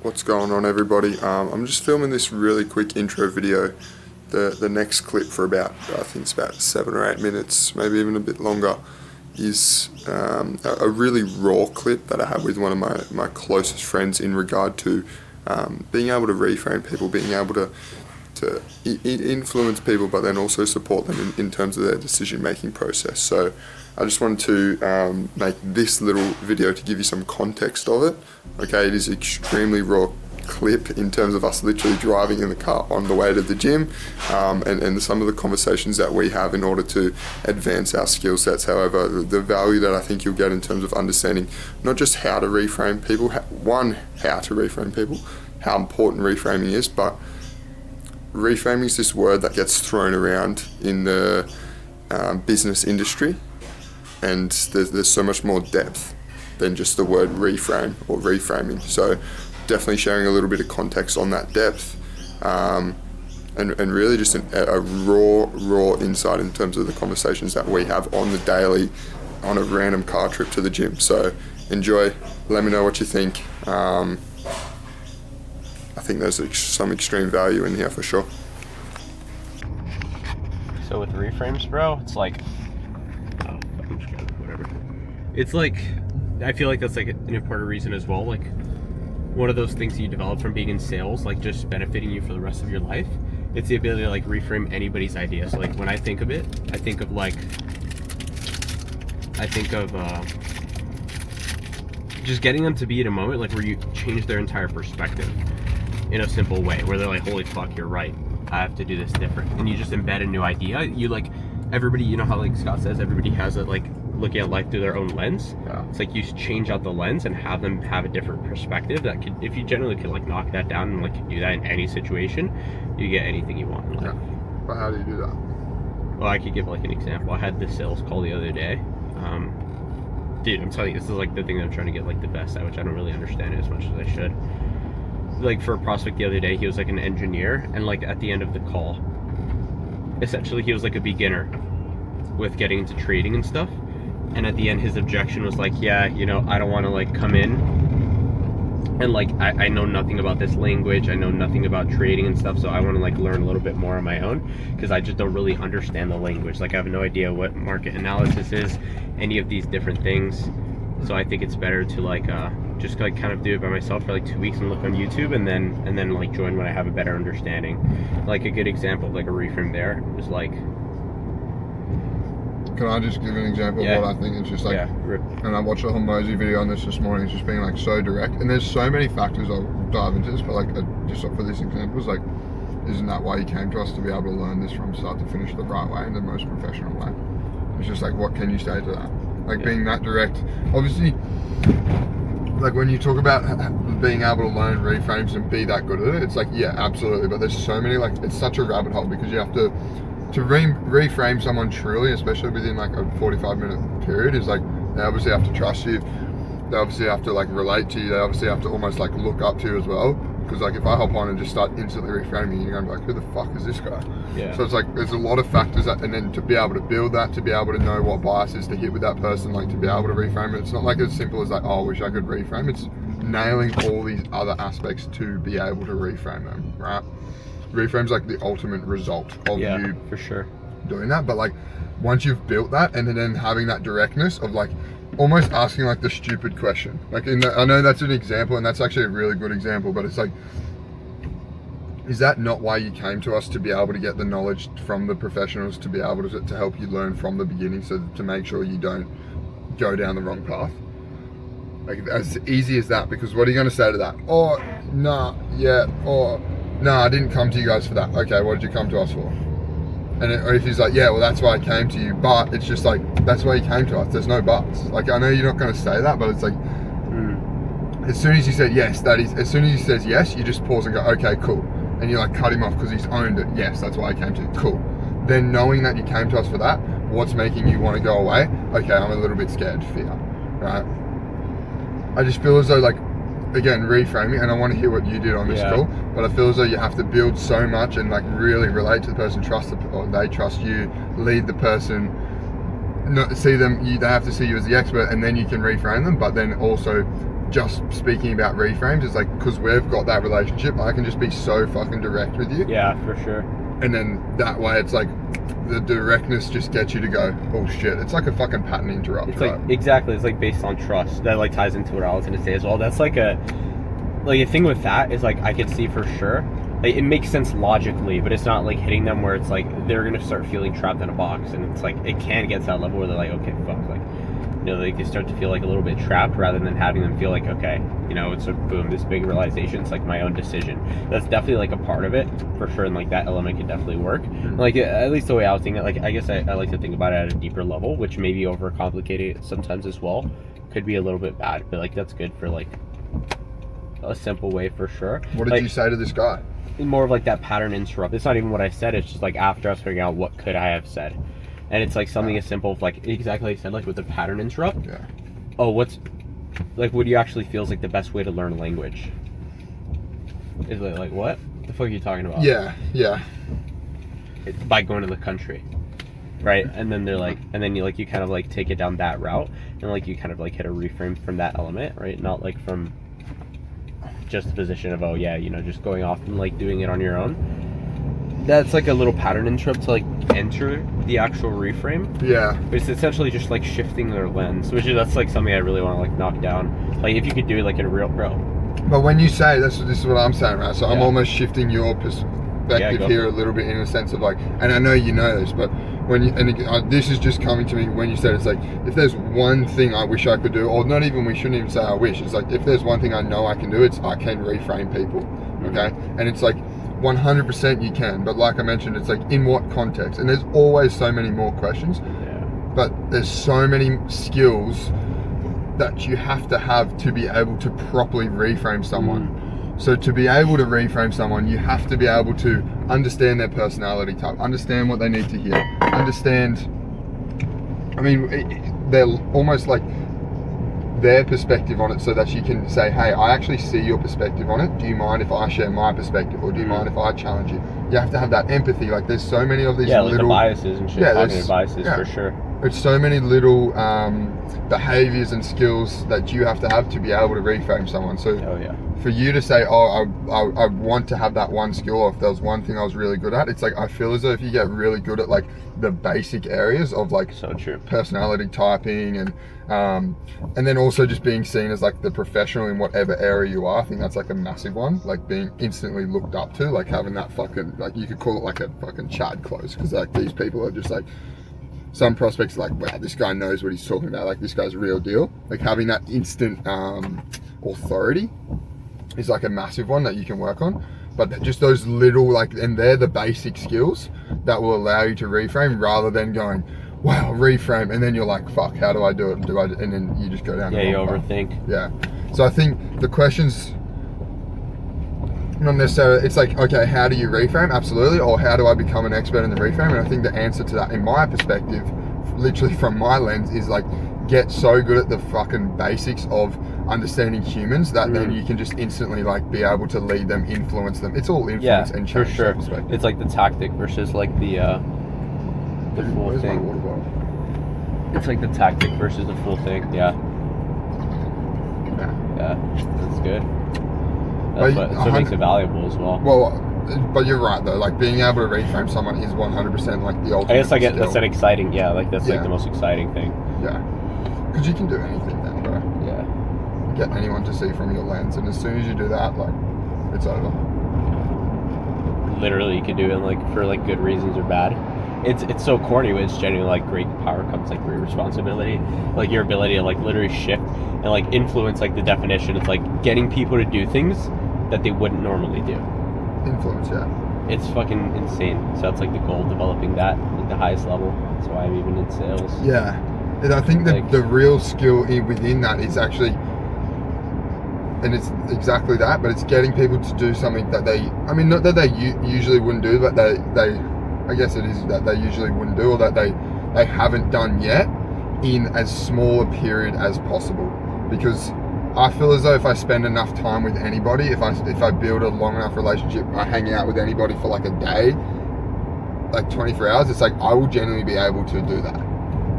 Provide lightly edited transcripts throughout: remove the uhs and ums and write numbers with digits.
What's going on, everybody? I'm just filming this really quick intro video. The next clip for about, I think it's about 7 or 8 minutes, maybe even a bit longer, is a really raw clip that I had with one of my closest friends in regard to being able to reframe people, being able to influence people, but then also support them in terms of their decision-making process. So I just wanted to make this little video to give you some context of it. Okay, it is extremely raw clip in terms of us literally driving in the car on the way to the gym, and some of the conversations that we have in order to advance our skill sets. However, the value that I think you'll get in terms of understanding not just how to reframe people, how to reframe people, how important reframing is, but reframing is this word that gets thrown around in the business industry, and there's so much more depth than just the word reframe or reframing. So definitely sharing a little bit of context on that depth, and really just a raw insight in terms of the conversations that we have on the daily on a random car trip to the gym. So enjoy, let me know what you think. I think there's some extreme value in here for sure. So with reframes, bro, it's like, whatever. It's like, I feel like that's like an important reason as well. Like one of those things that you develop from being in sales, like just benefiting you for the rest of your life. It's the ability to like reframe anybody's idea. So like when I think of it, I think of just getting them to be in a moment like where you change their entire perspective in a simple way, where they're like, holy fuck, you're right, I have to do this different. And you just embed a new idea. You like, everybody, you know how like Scott says, everybody has it like looking at life through their own lens. Yeah. It's like you change out the lens and have them have a different perspective that could, if you generally could like knock that down and like do that in any situation, you get anything you want in life. Yeah. But how do you do that? Well, I could give like an example. I had this sales call the other day. Dude, I'm telling you, this is like the thing that I'm trying to get like the best at, which I don't really understand it as much as I should. Like for a prospect the other day, he was like an engineer, and like at the end of the call, essentially he was like a beginner with getting into trading and stuff. And at the end, his objection was like, yeah, you know, I don't want to like come in and like I know nothing about this language, I know nothing about trading and stuff, so I want to like learn a little bit more on my own because I just don't really understand the language. Like I have no idea what market analysis is, any of these different things. So I think it's better to like just like kind of do it by myself for like 2 weeks and look on YouTube, and then like join when I have a better understanding. Like a good example of like a reframe there was like, can I just give an example of what I think? It's just like, and I watched a Hormozy video on this morning. It's just being like so direct, and there's so many factors I'll dive into this, but like just for this example, it's like, isn't that why you came to us, to be able to learn this from start to finish the right way, in the most professional way? It's just like, what can you say to that? Like being that direct, obviously. Like when you talk about being able to learn reframes and be that good at it, it's like, yeah, absolutely. But there's so many, like, it's such a rabbit hole, because you have to reframe someone truly, especially within like a 45-minute period, is like, they obviously have to trust you. They obviously have to like relate to you. They obviously have to almost like look up to you as well. Because like if I hop on and just start instantly reframing, you're going to be like, who the fuck is this guy? Yeah. So it's like, there's a lot of factors that, and then to be able to build that, to be able to know what biases to hit with that person, like to be able to reframe it. It's not like as simple as like, oh, I wish I could reframe. It's nailing all these other aspects to be able to reframe them, right? Reframe's like the ultimate result of you for sure doing that. But like once you've built that, and then having that directness of like almost asking like the stupid question, like I know that's an example, and that's actually a really good example, but it's like, is that not why you came to us, to be able to get the knowledge from the professionals, to be able to help you learn from the beginning, so to make sure you don't go down the wrong path? Like as easy as that. Because what are you going to say to that? Oh, nah, yeah, or nah, I didn't come to you guys for that. Okay, what did you come to us for? Or if he's like, yeah, well, that's why I came to you, but it's just like, that's why you came to us. There's no buts. Like, I know you're not going to say that, but it's like, as soon as you said yes, as soon as he says yes, you just pause and go, okay, cool. And you like cut him off because he's owned it. Yes, that's why I came to you. Cool. Then knowing that you came to us for that, what's making you want to go away? Okay, I'm a little bit scared, fear, right? I just feel as though like, again, reframing, and I want to hear what you did on this call, but I feel as though you have to build so much and like really relate to the person, or they trust you, lead the person, see them, they have to see you as the expert, and then you can reframe them, but then also just speaking about reframes, it's like, because we've got that relationship, I can just be so fucking direct with you. Yeah, for sure. And then that way it's like the directness just gets you to go, oh shit. It's like a fucking pattern interrupt, It's right? like, exactly, it's like based on trust. That like ties into what I was gonna say as well. That's like a thing with that is like, I could see for sure, like, it makes sense logically, but it's not like hitting them where it's like they're gonna start feeling trapped in a box, and it's like it can get to that level where they're like, okay, fuck, like, you know, like they start to feel like a little bit trapped, rather than having them feel like, okay, you know, it's a boom, this big realization, it's like my own decision. That's definitely like a part of it for sure, and like that element can definitely work. Like, at least the way I was thinking, like, I guess I like to think about it at a deeper level, which maybe overcomplicating it sometimes as well could be a little bit bad, but like that's good for like a simple way for sure. What did like, you say to this guy? more of like that pattern interrupt. It's not even what I said, it's just like after I was figuring out what could I have said. And it's like something as simple as like exactly like I said, like with the pattern interrupt. Yeah. Oh, what's like, what do you actually feel is like the best way to learn language? Is it like, what the fuck are you talking about? Yeah. By going to the country, right? And then they're like, and then you like, you kind of like take it down that route, and like you kind of like hit a reframe from that element, right? Not like from just the position of, oh yeah, you know, just going off and like doing it on your own. That's like a little pattern interrupt to like enter the actual reframe. Yeah. But it's essentially just like shifting their lens, which is, that's like something I really want to like knock down. Like if you could do it like in a real pro. But when you say this is what I'm saying, right? So I'm Yeah. almost shifting your perspective go here for a little bit, in a sense of like, and I know you know this, but when you, and again, this is just coming to me when you said, it's like, if there's one thing I wish I could do, or not even, we shouldn't even say I wish, it's like, if there's one thing I know I can do, it's I can reframe people, okay? And it's like 100% you can, but like I mentioned, it's like, in what context? And there's always so many more questions, but there's so many skills that you have to be able to properly reframe someone. So to be able to reframe someone, you have to be able to understand their personality type, understand what they need to hear, understand, I mean, they're almost like their perspective on it, so that you can say, hey, I actually see your perspective on it. Do you mind if I share my perspective, or do you mind if I challenge you? You have to have that empathy. Like, there's so many of these like little the biases and shit, cognitive biases, for sure. There's so many little behaviors and skills that you have to be able to reframe someone. So for you to say, oh, I want to have that one skill, or if there was one thing I was really good at, it's like, I feel as though if you get really good at like the basic areas of like personality typing, and then also just being seen as like the professional in whatever area you are, I think that's like a massive one, like being instantly looked up to, like having that fucking, like, you could call it like a fucking Chad close, because like these people are just like, some prospects are like, wow, this guy knows what he's talking about, like this guy's a real deal. Like having that instant authority is like a massive one that you can work on. But just those little, like, and they're the basic skills that will allow you to reframe, rather than going, wow, reframe, and then you're like, fuck, how do I do it? And then you just go down. You overthink. Yeah. So I think the questions, not necessarily, it's like, okay, how do you reframe? Absolutely. Or how do I become an expert in the reframe? And I think the answer to that, in my perspective, literally from my lens, is like, get so good at the fucking basics of understanding humans that then you can just instantly like be able to lead them, influence them. It's all influence and change. For sure. It's like the tactic versus like the full thing. It's like the tactic versus the full thing. Yeah, that's good. That's what makes it valuable as well. Well, but you're right though. Like being able to reframe someone is 100% like the ultimate. I guess like that's an exciting. Yeah, like that's like the most exciting thing. Yeah, because you can do anything then, bro. Yeah. Get anyone to see from your lens, and as soon as you do that, like, it's over. Literally, you can do it like for like good reasons or bad. It's so corny, but it's genuinely like great power comes like great responsibility. Like your ability to like literally shift and like influence like the definition. It's like getting people to do things that they wouldn't normally do. Influence, yeah. It's fucking insane. So that's like the goal, developing that at the highest level. That's why I'm even in sales. Yeah, and I think that the real skill within that is actually, and it's exactly that, but it's getting people to do something that they, I mean, not that they usually wouldn't do, but they I guess it is that they usually wouldn't do, or that they haven't done yet, in as small a period as possible. Because I feel as though if I spend enough time with anybody, if I build a long enough relationship, I hang out with anybody for like a day, like 24 hours, it's like I will genuinely be able to do that.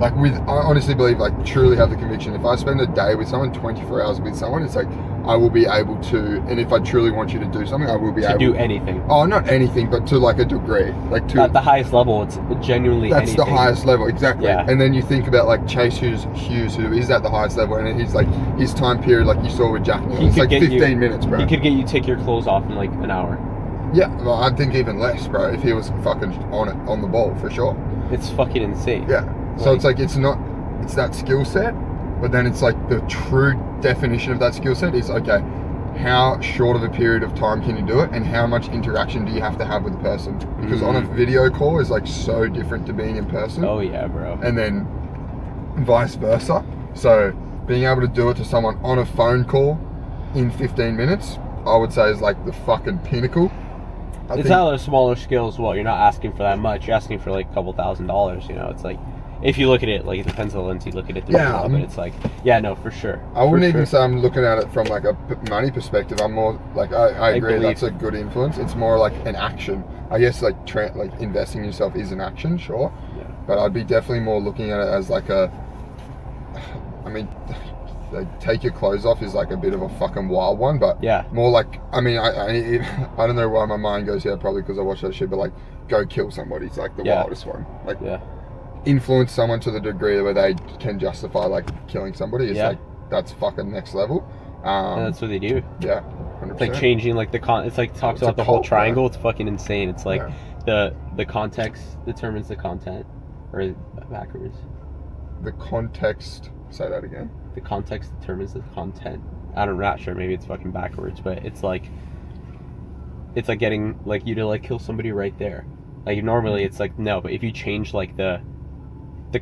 Like I honestly believe, like truly have the conviction, if I spend a day with someone, 24 hours with someone, it's like I will be able to, and if I truly want you to do something, I will be able to do anything. Oh, not anything, but to like a degree, like to at the highest level. It's genuinely that's anything. the highest level, exactly. Yeah. And then you think about like Chase Hughes, who is at the highest level, and he's like his time period, like you saw with Jack Neal, it's like 15 minutes, bro. He could get you take your clothes off in like an hour. Yeah, well, I think even less, bro. If he was fucking on the ball for sure. It's fucking insane. Yeah. So it's like it's that skill set, but then it's like the true definition of that skill set is, okay, how short of a period of time can you do it, and how much interaction do you have to have with the person? Because on a video call is like so different to being in person. Oh yeah, bro. And then vice versa. So being able to do it to someone on a phone call in 15 minutes, I would say is like the fucking pinnacle. It's not a smaller scale as well. You're not asking for that much. You're asking for like a couple $1,000s. You know, it's like, if you look at it, like it depends on the lens you look at it through. Yeah, but it's like, yeah, no, for sure. I wouldn't even say I'm looking at it from like a money perspective. I'm more like, I agree that's a good influence. It's more like an action. I guess like investing in yourself is an action, sure. Yeah. But I'd be definitely more looking at it as like I mean, like, take your clothes off is like a bit of a fucking wild one, but yeah, more like, I mean, I don't know why my mind goes here, probably because I watch that shit, but like, go kill somebody is like the wildest one. Like, influence someone to the degree where they can justify like killing somebody is like, that's fucking next level. And that's what they do. Yeah, 100%. It's like changing like it's like talks about the whole triangle. It's fucking insane. It's like the context determines the content, or backwards. The context. Say that again. The context determines the content. I'm not sure. Maybe it's fucking backwards, but it's like getting like you to like kill somebody right there. Like normally it's like no, but if you change like the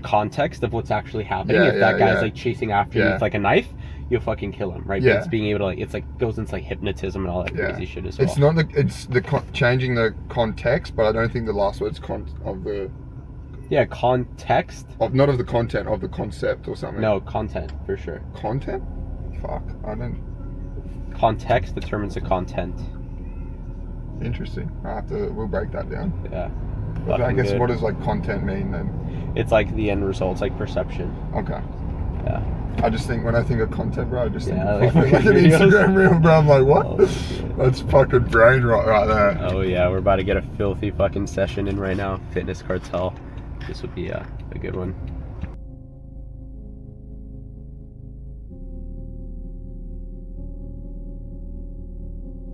context of what's actually happening, if that guy's like chasing after you with like a knife, you'll fucking kill him, right? But it's being able to like, it's like goes into like hypnotism and all that crazy shit as well. It's not changing the context, but I don't think the last word's context not of the content, of the concept or something. No, content for sure. Content? Fuck, I don't. Context determines the content. Interesting. We'll break that down. Yeah. But I guess what does like content mean then? It's like the end result. It's like perception. Okay. Yeah. I just think when I think of content, bro, I just think of like fucking like an Instagram reel, bro. I'm like, what? Oh, that's fucking brain rot right there. Oh yeah, we're about to get a filthy fucking session in right now. Fitness Cartel. This would be a good one.